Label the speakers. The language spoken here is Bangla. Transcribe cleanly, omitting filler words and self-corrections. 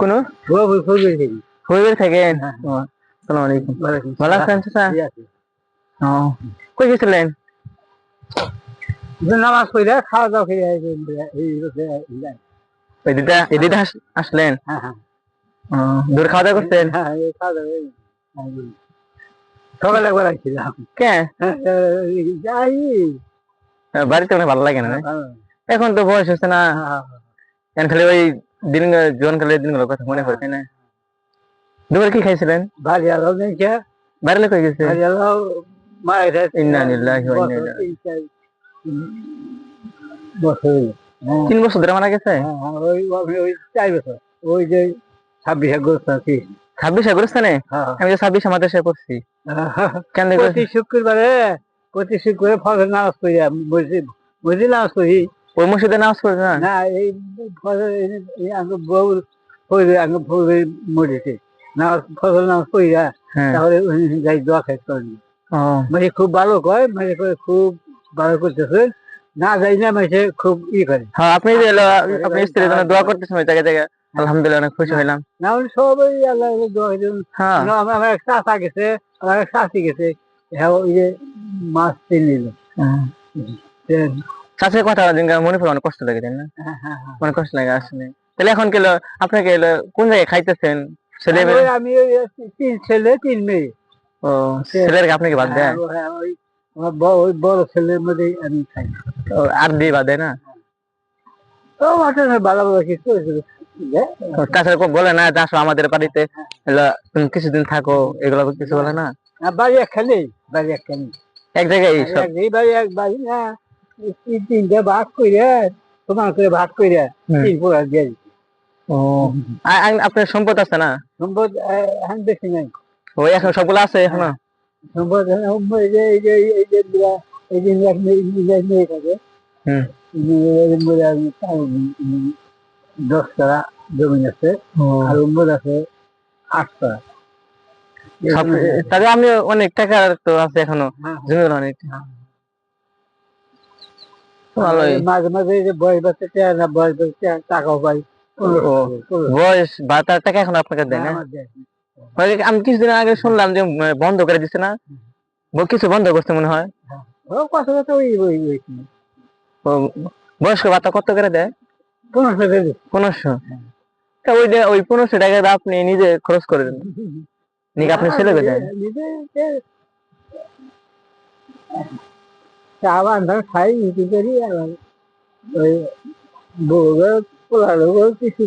Speaker 1: কোনো হয়ে থাকেন। আসসালামু আলাইকুম। ভালো আছেন চাচা? ও কই গেছিলেন?
Speaker 2: নামাজ পড়ে খাওয়া দাওয়া করে
Speaker 1: এদিকে আসলেন?
Speaker 2: হ্যাঁ হ্যাঁ
Speaker 1: ও দূর খাওয়া দাওয়া করছেন?
Speaker 2: হ্যাঁ খাওয়া দাওয়া সকালে একবার আসছিলাম।
Speaker 1: কে
Speaker 2: যাই
Speaker 1: বাড়িতে অনেক ভালো লাগে না? এখন তো বয়স হচ্ছে না, এখন খালি ওই দিন জীবন কালের দিনগুলোর কথা মনে পড়ে, তাই না? দুপুরে কি খাইছিলেন?
Speaker 2: বাড়ি আলো নেই
Speaker 1: বাইরে কই গেছে?
Speaker 2: বাড়ি আলো মায়ের
Speaker 1: ইন্না লিল্লাহি ওয়া ইন্না ইলাইহি। 3 বছর ধরে মারা গেছে?
Speaker 2: ওই 4 বছর ওই যে 26 আগস্ট আছে
Speaker 1: 26 আগস্টে? আমি তো 26 আমাদের সে পড়ছি। কেন
Speaker 2: প্রতি শুক্রবারে ফজর নামাজ পড়ি মসজিদ নামাজ পড়ি।
Speaker 1: ওই মসজিদে নামাজ পড়ে না?
Speaker 2: না এই ফজর বউর মসজিদে নামাজ ফজর নামাজ পড়িয়া তাহলে যাই দোয়া খাই করেন। মানে খুব ভালো কয়, মানে খুব ভালো করতেছে, না যাই না মানে খুব করে।
Speaker 1: হ্যাঁ আপনি যে আপনি স্ত্রীর জন্য দোয়া করতেছেন ওই জায়গায় জায়গায়, আলহামদুলিল্লাহ অনেক খুশি হইলাম।
Speaker 2: না সবাই আল্লাহ দোয়া আমার এক চাচা গেছে, আমার এক চাচি গেছে, হ্যাঁ ওই যে মাছ কিনে নিল।
Speaker 1: চাষের কথা মনে পড়ে অনেক কষ্ট লাগে, তাই না? অনেক কষ্ট লাগে আসলে। তাহলে এখন গেল আপনাকে কোন জায়গায় খাইতেছেন? ছেলে
Speaker 2: আমি 3 ছেলে 3 মেয়ে।
Speaker 1: ও ছেলের আপনাকে বাদ দেয়?
Speaker 2: ওই বড় ছেলের মধ্যে আমি খাই।
Speaker 1: আর দিয়ে বাদ দেয় না?
Speaker 2: ও মাঠে ভালো ভালো কিছু
Speaker 1: তাছাড়া বলে না যে আসো আমাদের বাড়িতে তুমি কিছুদিন থাকো, এগুলো কিছু বলে না?
Speaker 2: বাড়ি একখানে, বাড়ি একখানে,
Speaker 1: এক জায়গায়
Speaker 2: বাড়ি এক বাড়ি না, 3টা ভাগ করে তোমার করে ভাগ করে 3 পুরা দিয়ে দিচ্ছি।
Speaker 1: ও আপনার সম্পদ আছে না?
Speaker 2: সম্পদ এখন বেশি নাই।
Speaker 1: ওই এখন সবগুলো আছে এখনো?
Speaker 2: সম্পদ এই যে মেয়ে থাকে 10 টাকা জমি আছে, আর উম্মদ আছে 8 টাকা।
Speaker 1: তাহলে আমি অনেক টাকা তো আছে এখনো, জমি অনেক ভালোই।
Speaker 2: মাঝে মাঝে এই যে বয়স বাচ্চা না বয়স বাচ্চা টাকাও পাই।
Speaker 1: বয়স ভাতার টাকা এখন আপনাকে দেয় না? আমি কিছুদিন আগে শুনলাম যে বন্ধ করে দিচ্ছে না, কিছু বন্ধ করছে মনে হয়।
Speaker 2: কথা কথা ওই
Speaker 1: বয়স্ক ভাতা কত করে দেয়? 1500। ওই 1500 টাকা আপনি নিজে খরচ করে দেন নাকি আপনি ছেলেকে দেন?
Speaker 2: চা বান্ধব খাই করি, আর ওই বউ পোলার কিছু